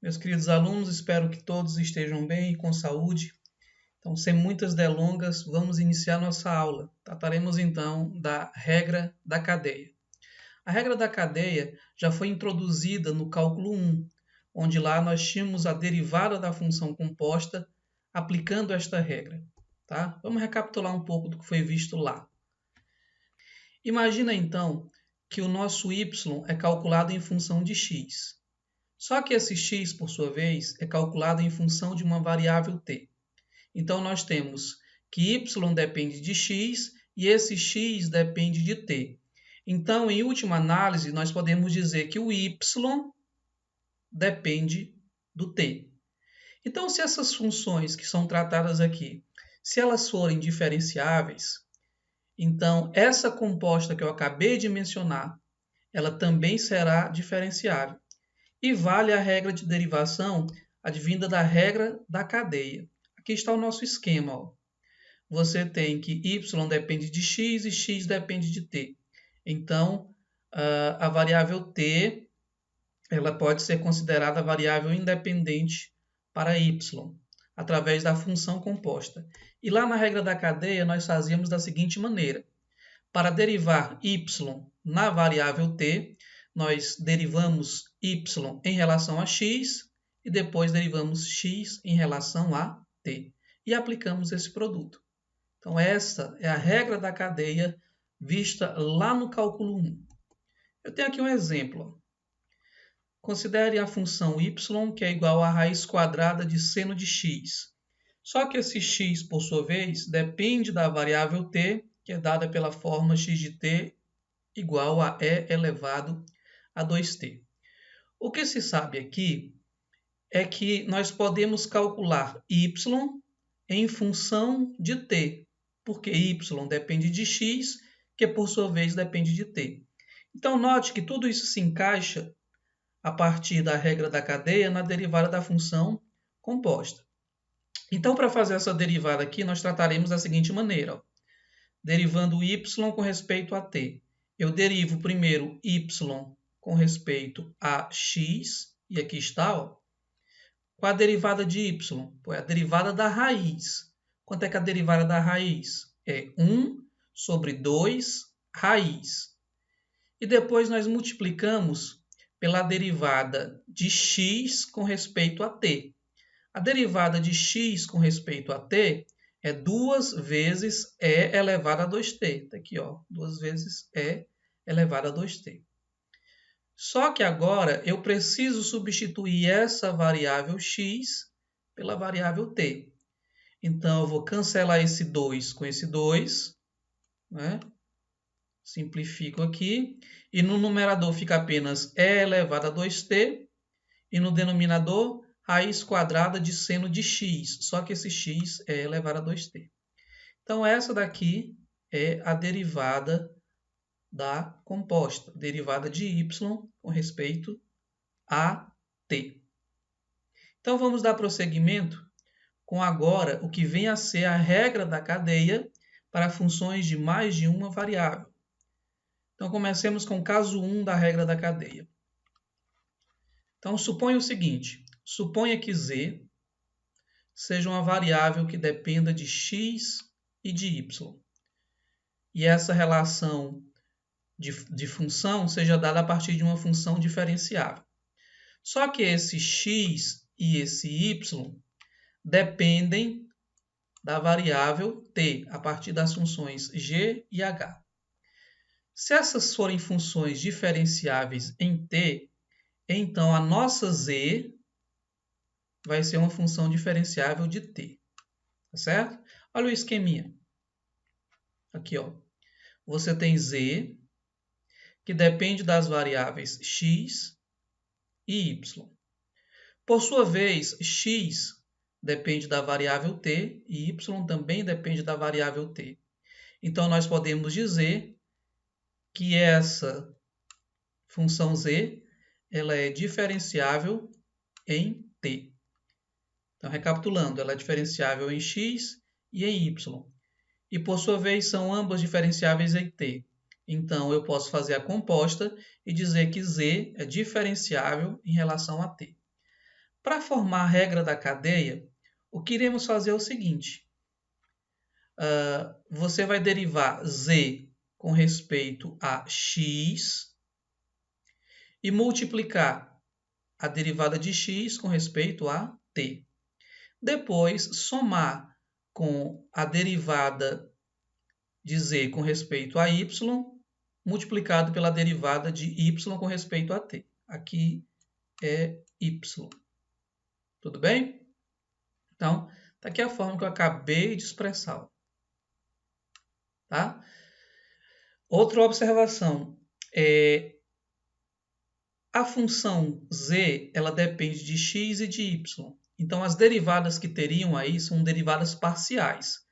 Meus queridos alunos, espero que todos estejam bem e com saúde. Então, sem muitas delongas, vamos iniciar nossa aula. Trataremos então da regra da cadeia. A regra da cadeia já foi introduzida no cálculo 1, onde lá nós tínhamos a derivada da função composta aplicando esta regra. Tá? Vamos recapitular um pouco do que foi visto lá. Imagina então que o nosso y é calculado em função de x. Só que esse x, por sua vez, é calculado em função de uma variável t. Então, nós temos que y depende de x e esse x depende de t. Então, em última análise, nós podemos dizer que o y depende do t. Então, se essas funções que são tratadas aqui, se elas forem diferenciáveis, então essa composta que eu acabei de mencionar, ela também será diferenciável. E vale a regra de derivação advinda da regra da cadeia. Aqui está o nosso esquema. Ó. Você tem que y depende de x e x depende de t. Então, a variável t ela pode ser considerada variável independente para y, através da função composta. E lá na regra da cadeia, nós fazíamos da seguinte maneira. Para derivar y na variável t, nós derivamos y em relação a x e depois derivamos x em relação a t. E aplicamos esse produto. Então, essa é a regra da cadeia vista lá no cálculo 1. Eu tenho aqui um exemplo. Considere a função y, que é igual à raiz quadrada de seno de x. Só que esse x, por sua vez, depende da variável t, que é dada pela fórmula x de t igual a e elevado a 2t. O que se sabe aqui é que nós podemos calcular y em função de t, porque y depende de x, que por sua vez depende de t. Então, note que tudo isso se encaixa a partir da regra da cadeia na derivada da função composta. Então, para fazer essa derivada aqui, nós trataremos da seguinte maneira. Ó. Derivando y com respeito a t. Eu derivo primeiro y com respeito a x, e aqui está, ó. Qual a derivada de y? É a derivada da raiz. Quanto é que a derivada da raiz? É 1 sobre 2 raiz. E depois nós multiplicamos pela derivada de x com respeito a t. A derivada de x com respeito a t é 2 vezes e elevado a 2t. Está aqui, ó, 2 vezes e elevado a 2t. Só que agora eu preciso substituir essa variável x pela variável t. Então, eu vou cancelar esse 2 com esse 2, né? Simplifico aqui. E no numerador fica apenas e elevado a 2t. E no denominador, raiz quadrada de seno de x. Só que esse x é elevado a 2t. Então, essa daqui é a derivada da composta. Derivada de y com respeito a t. Então, vamos dar prosseguimento com agora o que vem a ser a regra da cadeia para funções de mais de uma variável. Então, comecemos com o caso 1 da regra da cadeia. Então, suponha o seguinte. Suponha que z seja uma variável que dependa de x e de y. E essa relação de função seja dada a partir de uma função diferenciável. Só que esse x e esse y dependem da variável t, a partir das funções g e h. Se essas forem funções diferenciáveis em t, então a nossa z vai ser uma função diferenciável de t. Tá certo? Olha o esqueminha. Aqui, ó. Você tem z, que depende das variáveis x e y. Por sua vez, x depende da variável t e y também depende da variável t. Então, nós podemos dizer que essa função z ela é diferenciável em t. Então, recapitulando, ela é diferenciável em x e em y. E, por sua vez, são ambas diferenciáveis em t. Então, eu posso fazer a composta e dizer que z é diferenciável em relação a t. Para formar a regra da cadeia, o que iremos fazer é o seguinte. Você vai derivar z com respeito a x e multiplicar a derivada de x com respeito a t. Depois, somar com a derivada de z com respeito a y, multiplicado pela derivada de y com respeito a t. Aqui é y. Tudo bem? Então, está aqui a forma que eu acabei de expressar. Tá? Outra observação. A função z ela depende de x e de y. Então, as derivadas que teriam aí são derivadas parciais.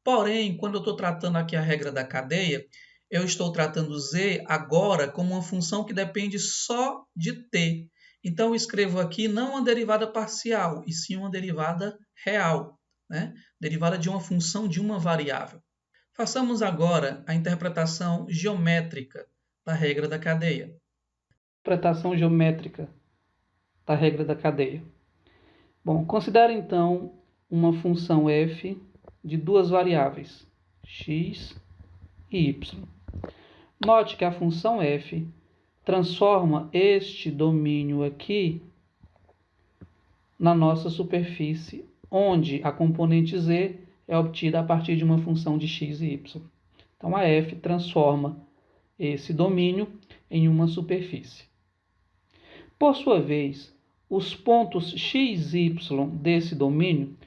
Porém, quando eu estou tratando aqui a regra da cadeia, eu estou tratando z agora como uma função que depende só de t. Então, eu escrevo aqui não uma derivada parcial, e sim uma derivada real, né? Derivada de uma função de uma variável. Façamos agora a interpretação geométrica da regra da cadeia. Interpretação geométrica da regra da cadeia. Bom, considere então uma função f de duas variáveis, x e y. Note que a função f transforma este domínio aqui na nossa superfície, onde a componente z é obtida a partir de uma função de x e y. Então, a f transforma esse domínio em uma superfície. Por sua vez, os pontos x e y desse domínio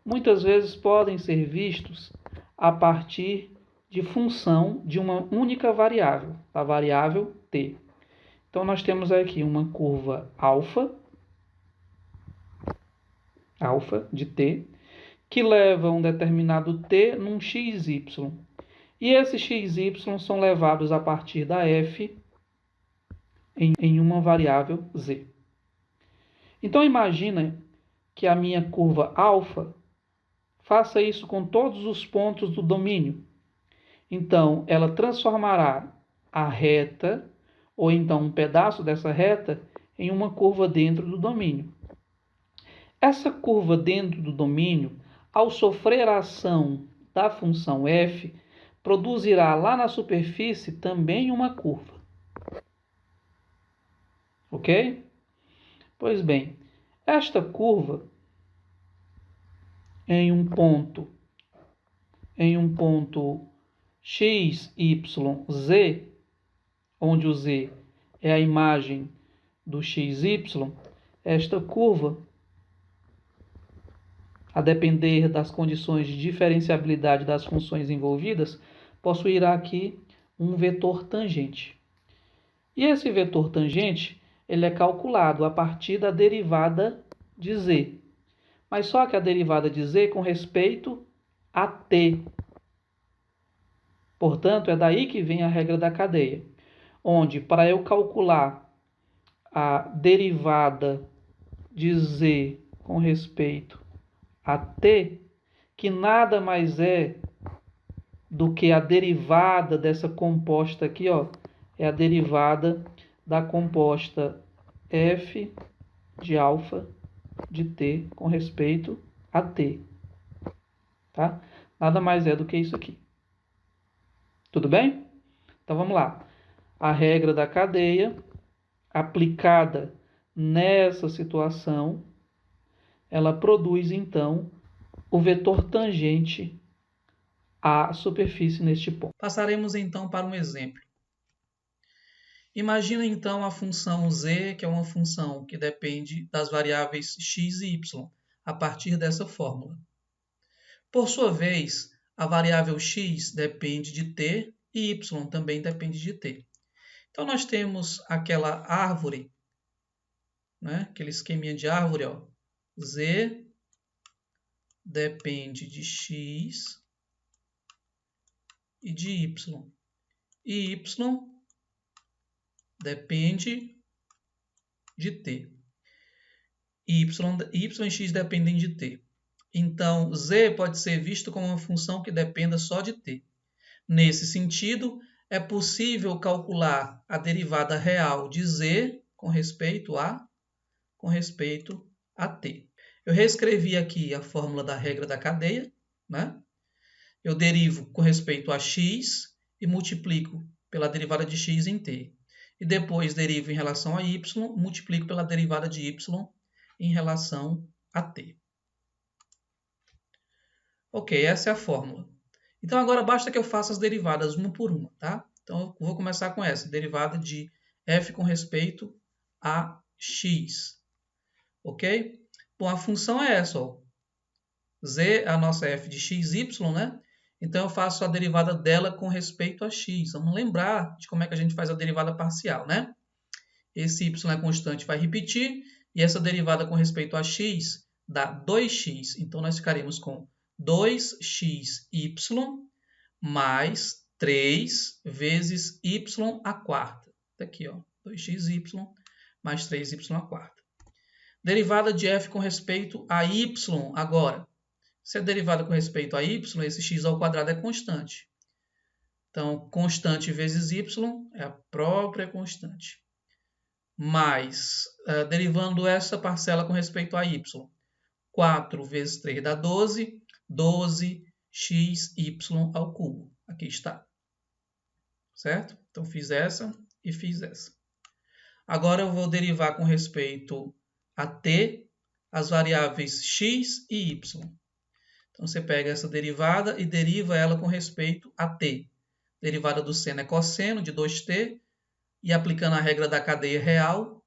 muitas vezes podem ser vistos a partir de função de uma única variável, a variável t. Então, nós temos aqui uma curva alfa de t, que leva um determinado t num xy. E esses xy são levados a partir da f em uma variável z. Então, imagina que a minha curva alfa faça isso com todos os pontos do domínio. Então, ela transformará a reta, ou então um pedaço dessa reta, em uma curva dentro do domínio. Essa curva dentro do domínio, ao sofrer a ação da função f, produzirá lá na superfície também uma curva. Ok? Pois bem, esta curva em um ponto x, y, z, onde o z é a imagem do xy, esta curva, a depender das condições de diferenciabilidade das funções envolvidas, possuirá aqui um vetor tangente. E esse vetor tangente ele é calculado a partir da derivada de z. Mas só que a derivada de z com respeito a t. Portanto, é daí que vem a regra da cadeia, onde para eu calcular a derivada de z com respeito a t, que nada mais é do que a derivada dessa composta aqui, ó, é a derivada da composta f de alfa de t com respeito a t. Tá? Nada mais é do que isso aqui. Tudo bem? Então vamos lá. A regra da cadeia aplicada nessa situação, ela produz então o vetor tangente à superfície neste ponto. Passaremos então para um exemplo. Imagina então a função z, que é uma função que depende das variáveis x e y, a partir dessa fórmula. Por sua vez, a variável x depende de t e y também depende de t. Então, nós temos aquela árvore, né? Aquele esqueminha de árvore, ó. Z depende de x e de y. E y depende de t. Y e x dependem de t. Então, z pode ser visto como uma função que dependa só de t. Nesse sentido, é possível calcular a derivada real de z com respeito a a t. Eu reescrevi aqui a fórmula da regra da cadeia, né? Eu derivo com respeito a x e multiplico pela derivada de x em t. E depois derivo em relação a y, multiplico pela derivada de y em relação a t. Ok, essa é a fórmula. Então agora basta que eu faça as derivadas uma por uma, tá? Então eu vou começar com essa, derivada de f com respeito a x. Ok? Bom, a função é essa, ó. Z é a nossa f de x, y, né? Então eu faço a derivada dela com respeito a x. Vamos lembrar de como é que a gente faz a derivada parcial, né? Esse y é constante, vai repetir, e essa derivada com respeito a x dá 2x. Então nós ficaremos com 2xy mais 3 vezes y à quarta. Está aqui, ó, 2xy mais 3y à quarta. Derivada de f com respeito a y agora. Se é derivada com respeito a y, esse x ao quadrado é constante. Então, constante vezes y é a própria constante. Mais, derivando essa parcela com respeito a y, 4 vezes 3 dá 12, 12xy ao cubo. Aqui está. Certo? Então, fiz essa e fiz essa. Agora, eu vou derivar com respeito a t as variáveis x e y. Então, você pega essa derivada e deriva ela com respeito a t. Derivada do seno é cosseno de 2t, e aplicando a regra da cadeia real,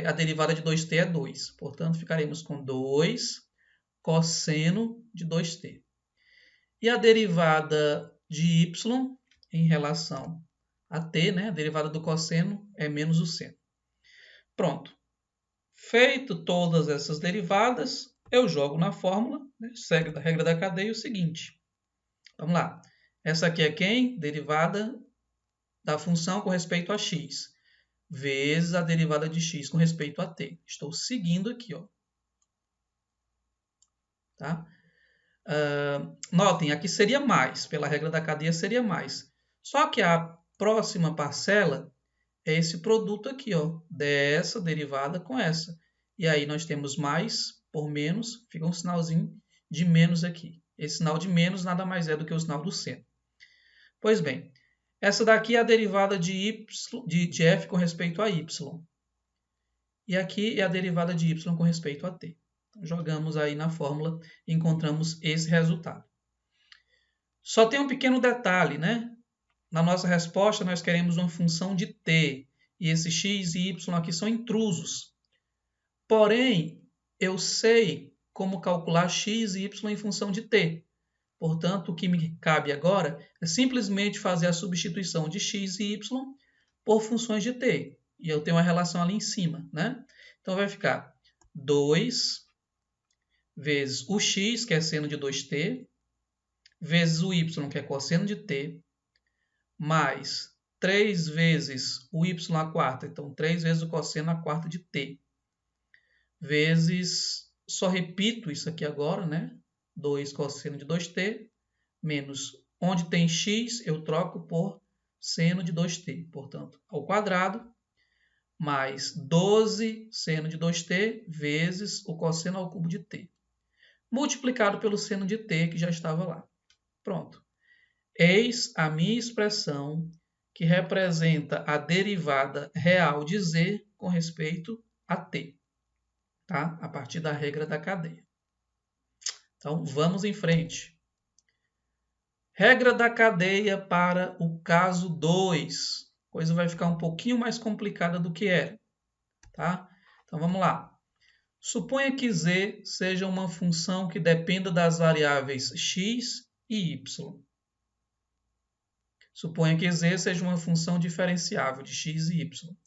a derivada de 2t é 2. Portanto, ficaremos com 2 cosseno de 2t. E a derivada de y em relação a t, né? A derivada do cosseno é menos o seno. Pronto. Feito todas essas derivadas, eu jogo na fórmula, né? Segue da regra da cadeia o seguinte. Vamos lá. Essa aqui é quem? Derivada da função com respeito a x, vezes a derivada de x com respeito a t. Estou seguindo aqui, ó. Tá? Notem, aqui seria mais, pela regra da cadeia seria mais. Só que a próxima parcela é esse produto aqui, ó, dessa derivada com essa. E aí nós temos mais por menos, fica um sinalzinho de menos aqui. Esse sinal de menos nada mais é do que o sinal do seno. Pois bem, essa daqui é a derivada de f com respeito a y. E aqui é a derivada de y com respeito a t. Então, jogamos aí na fórmula e encontramos esse resultado. Só tem um pequeno detalhe, né? Na nossa resposta, nós queremos uma função de t. E esses x e y aqui são intrusos. Porém, eu sei como calcular x e y em função de t. Portanto, o que me cabe agora é simplesmente fazer a substituição de x e y por funções de t. E eu tenho uma relação ali em cima, né? Então, vai ficar 2 vezes o x, que é seno de 2t, vezes o y, que é cosseno de t, mais 3 vezes o y à quarta, então 3 vezes o cosseno à quarta de t, vezes, só repito isso aqui agora, né? 2 cosseno de 2t, menos, onde tem x, eu troco por seno de 2t, portanto, ao quadrado, mais 12 seno de 2t, vezes o cosseno ao cubo de t, multiplicado pelo seno de t, que já estava lá. Pronto. Eis a minha expressão que representa a derivada real de z com respeito a t, tá? A partir da regra da cadeia. Então, vamos em frente. Regra da cadeia para o caso 2. A coisa vai ficar um pouquinho mais complicada do que era, tá? Então, vamos lá. Suponha que z seja uma função que dependa das variáveis x e y. Suponha que z seja uma função diferenciável de x e y.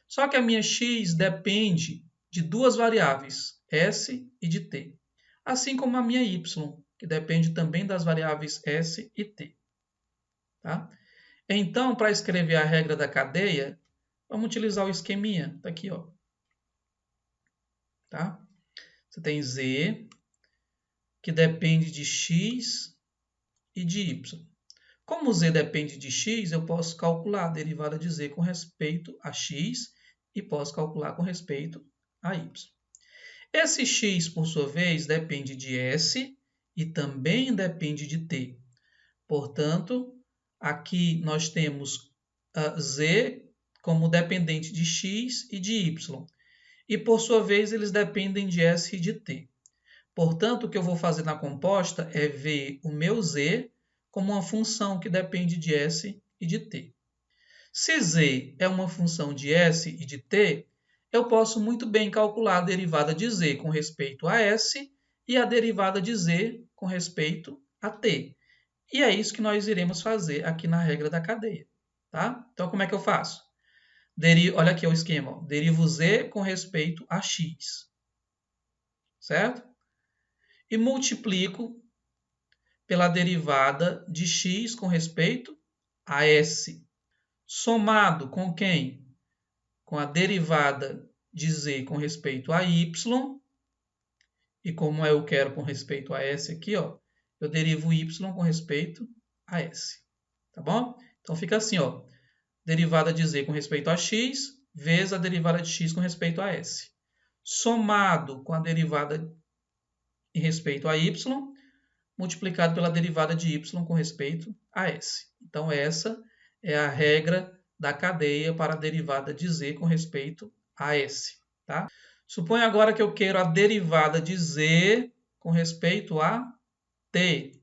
Só que a minha x depende de duas variáveis, s e de t. Assim como a minha y, que depende também das variáveis s e t. Tá? Então, para escrever a regra da cadeia, vamos utilizar o esqueminha. Está aqui, ó. Tá? Você tem z, que depende de x e de y. Como z depende de x, eu posso calcular a derivada de z com respeito a x e posso calcular com respeito a y. Esse x, por sua vez, depende de S e também depende de T. Portanto, aqui nós temos Z como dependente de x e de y. E, por sua vez, eles dependem de S e de T. Portanto, o que eu vou fazer na composta é ver o meu Z como uma função que depende de S e de T. Se Z é uma função de S e de T, eu posso muito bem calcular a derivada de Z com respeito a S e a derivada de Z com respeito a T. E é isso que nós iremos fazer aqui na regra da cadeia. Tá? Então, como é que eu faço? Olha aqui o esquema. Ó. Derivo Z com respeito a X. Certo? E multiplico pela derivada de x com respeito a s. Somado com quem? Com a derivada de z com respeito a y. E como eu quero com respeito a s aqui, ó, eu derivo y com respeito a s. Tá bom? Então fica assim, ó. Derivada de z com respeito a x, vezes a derivada de x com respeito a s. Somado com a derivada em respeito a y, multiplicado pela derivada de y com respeito a s. Então, essa é a regra da cadeia para a derivada de z com respeito a s. Tá? Suponha agora que eu quero a derivada de z com respeito a t.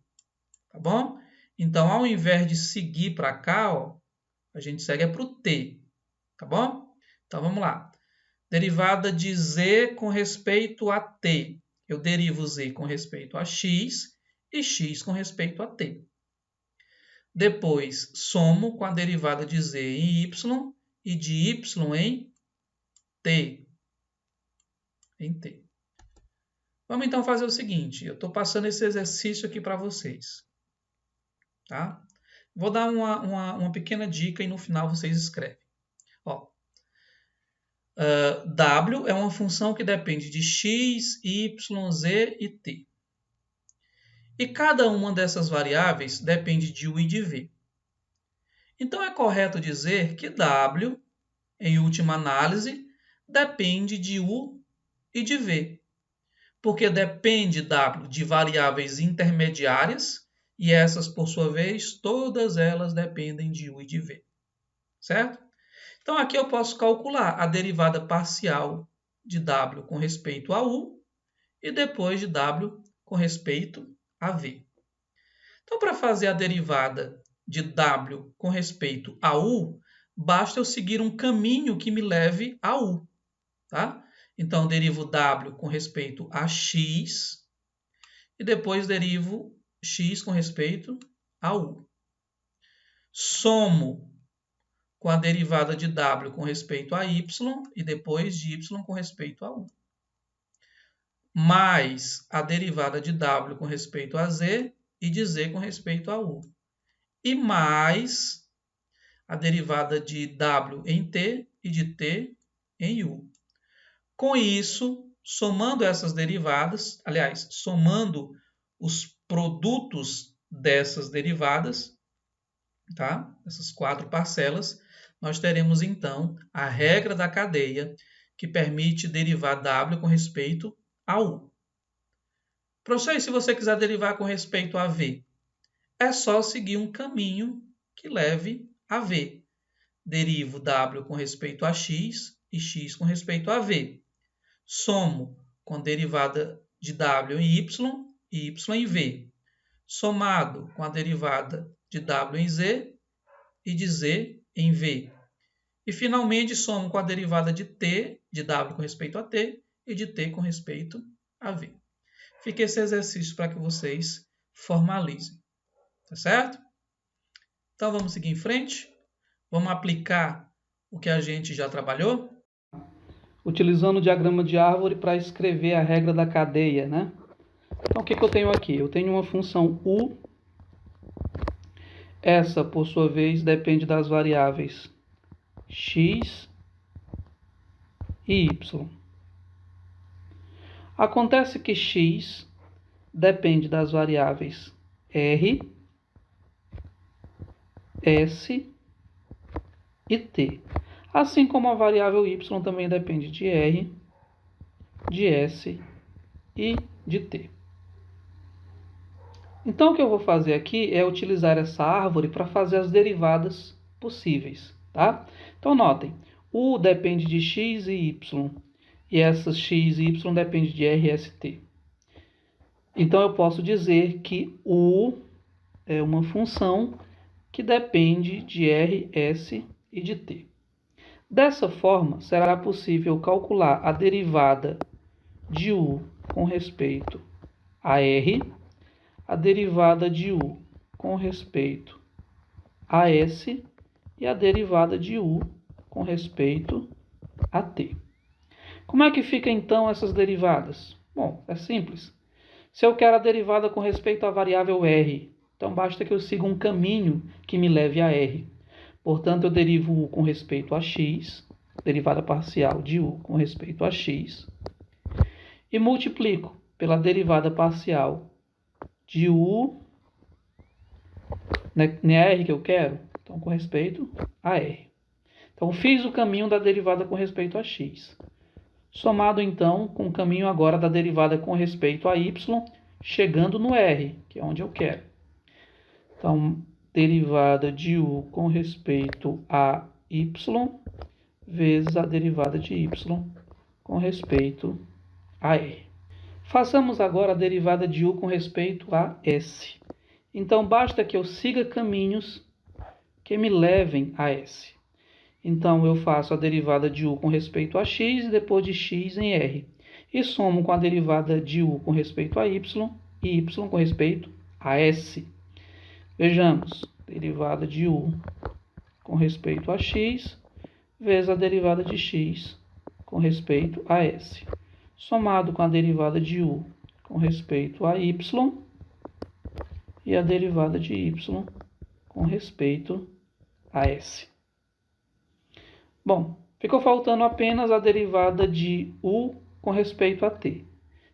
Tá bom? Então, ao invés de seguir para cá, ó, a gente segue para o t. Tá bom? Então, vamos lá. Derivada de z com respeito a t. Eu derivo z com respeito a x e x com respeito a t. Depois, somo com a derivada de z em y e de y em t. Vamos então fazer o seguinte. Eu estou passando esse exercício aqui para vocês. Tá? Vou dar uma pequena dica e no final vocês escrevem. Ó, W é uma função que depende de x, y, z e t. E cada uma dessas variáveis depende de u e de v. Então, é correto dizer que W, em última análise, depende de u e de v. Porque depende W de variáveis intermediárias e essas, por sua vez, todas elas dependem de u e de v. Certo? Então, aqui eu posso calcular a derivada parcial de W com respeito a u e depois de W com respeito a v. Então, para fazer a derivada de W com respeito a u, basta eu seguir um caminho que me leve a u. Tá? Então, derivo W com respeito a x e depois derivo x com respeito a u. Somo com a derivada de W com respeito a y e depois de y com respeito a u. Mais a derivada de W com respeito a z e de z com respeito a u. E mais a derivada de W em t e de t em u. Com isso, somando essas derivadas, aliás, somando os produtos dessas derivadas, tá? Essas 4 parcelas, nós teremos então a regra da cadeia que permite derivar W com respeito a U. Professor, e se você quiser derivar com respeito a V? É só seguir um caminho que leve a V. Derivo W com respeito a X e X com respeito a V. Somo com a derivada de W em Y e Y em V. Somado com a derivada de W em Z e de Z em V. E, finalmente, somo com a derivada de T, de W com respeito a T, e de T com respeito a V. Fica esse exercício para que vocês formalizem. Tá certo? Então, vamos seguir em frente. Vamos aplicar o que a gente já trabalhou. Utilizando o diagrama de árvore para escrever a regra da cadeia, né? Então, o que eu tenho aqui? Eu tenho uma função u. Essa, por sua vez, depende das variáveis x e y. Acontece que x depende das variáveis r, s e t. Assim como a variável y também depende de r, de S e de T. Então, o que eu vou fazer aqui é utilizar essa árvore para fazer as derivadas possíveis, tá? Então, notem, U depende de x e y, e essas x e y dependem de R e ST. Então, eu posso dizer que U é uma função que depende de R, S e de T. Dessa forma, será possível calcular a derivada de U com respeito a R, a derivada de U com respeito a S e a derivada de U com respeito a T. Como é que fica então essas derivadas? Bom, é simples. Se eu quero a derivada com respeito à variável R, então basta que eu siga um caminho que me leve a R. Portanto, eu derivo U com respeito a x, derivada parcial de U com respeito a x, e multiplico pela derivada parcial de U, né, R que eu quero, então com respeito a R. Então, fiz o caminho da derivada com respeito a x. Somado, então, com o caminho agora da derivada com respeito a y, chegando no R, que é onde eu quero. Então, derivada de U com respeito a y vezes a derivada de y com respeito a R. Façamos agora a derivada de U com respeito a S. Então, basta que eu siga caminhos que me levem a S. Então, eu faço a derivada de U com respeito a x e depois de x em R. E somo com a derivada de U com respeito a y e y com respeito a S. Vejamos, derivada de U com respeito a x vezes a derivada de x com respeito a S. Somado com a derivada de U com respeito a y e a derivada de y com respeito a S. Bom, ficou faltando apenas a derivada de U com respeito a T.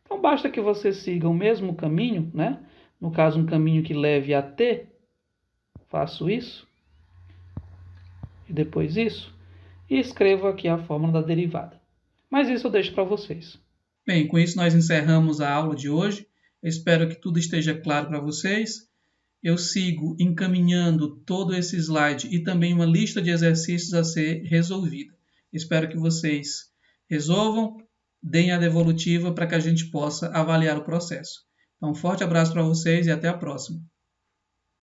Então, basta que você siga o mesmo caminho, né? No caso, um caminho que leve a T. Faço isso. E depois isso. E escrevo aqui a fórmula da derivada. Mas isso eu deixo para vocês. Bem, com isso nós encerramos a aula de hoje. Eu espero que tudo esteja claro para vocês. Eu sigo encaminhando todo esse slide e também uma lista de exercícios a ser resolvida. Espero que vocês resolvam, deem a devolutiva para que a gente possa avaliar o processo. Então, um forte abraço para vocês e até a próxima.